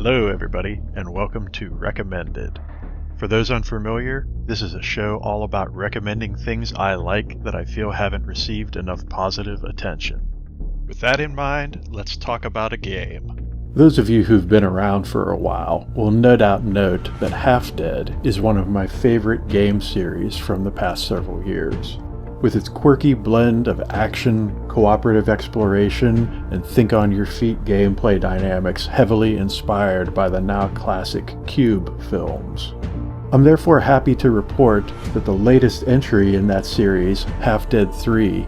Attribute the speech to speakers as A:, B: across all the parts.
A: Hello, everybody, and welcome to Recommended. For those unfamiliar, this is a show all about recommending things I like that I feel haven't received enough positive attention. With that in mind, let's talk about a game. Those of you who've been around for a while will no doubt note that Half Dead is one of my favorite game series from the past several years. With its quirky blend of action, cooperative exploration, and think-on-your-feet gameplay dynamics heavily inspired by the now classic Cube films. I'm therefore happy to report that the latest entry in that series, Half Dead 3,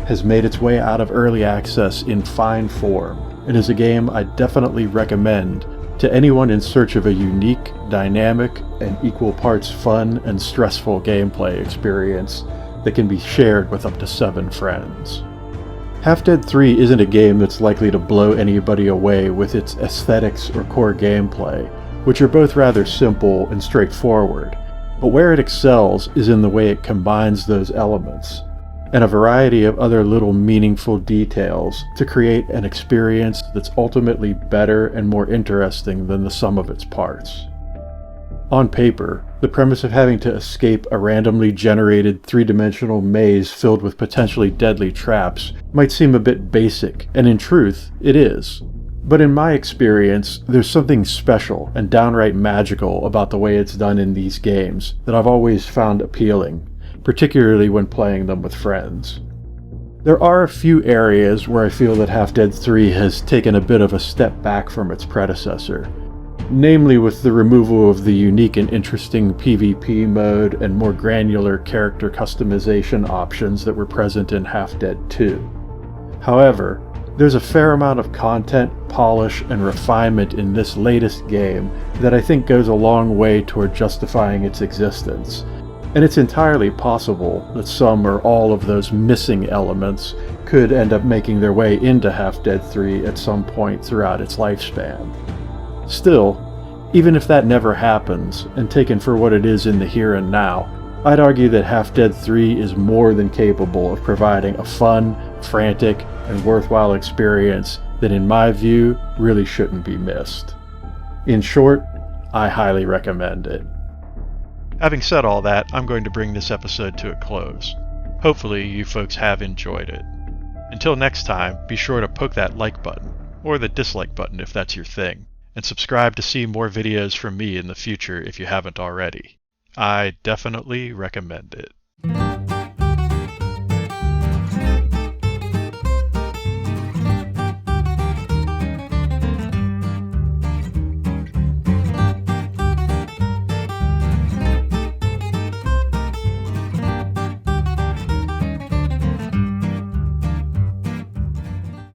A: has made its way out of early access in fine form, and is a game I definitely recommend to anyone in search of a unique, dynamic, and equal parts fun and stressful gameplay experience that can be shared with up to 7 friends. Half Dead 3 isn't a game that's likely to blow anybody away with its aesthetics or core gameplay, which are both rather simple and straightforward, but where it excels is in the way it combines those elements, and a variety of other little meaningful details to create an experience that's ultimately better and more interesting than the sum of its parts. On paper, the premise of having to escape a randomly generated three-dimensional maze filled with potentially deadly traps might seem a bit basic, and in truth, it is. But in my experience, there's something special and downright magical about the way it's done in these games that I've always found appealing, particularly when playing them with friends. There are a few areas where I feel that Half Dead 3 has taken a bit of a step back from its predecessor, namely with the removal of the unique and interesting PvP mode and more granular character customization options that were present in Half Dead 2. However, there's a fair amount of content, polish, and refinement in this latest game that I think goes a long way toward justifying its existence, and it's entirely possible that some or all of those missing elements could end up making their way into Half Dead 3 at some point throughout its lifespan. Still, even if that never happens, and taken for what it is in the here and now, I'd argue that Half Dead 3 is more than capable of providing a fun, frantic, and worthwhile experience that in my view really shouldn't be missed. In short, I highly recommend it. Having said all that, I'm going to bring this episode to a close. Hopefully you folks have enjoyed it. Until next time, be sure to poke that like button, or the dislike button if that's your thing, and subscribe to see more videos from me in the future if you haven't already. I definitely recommend it.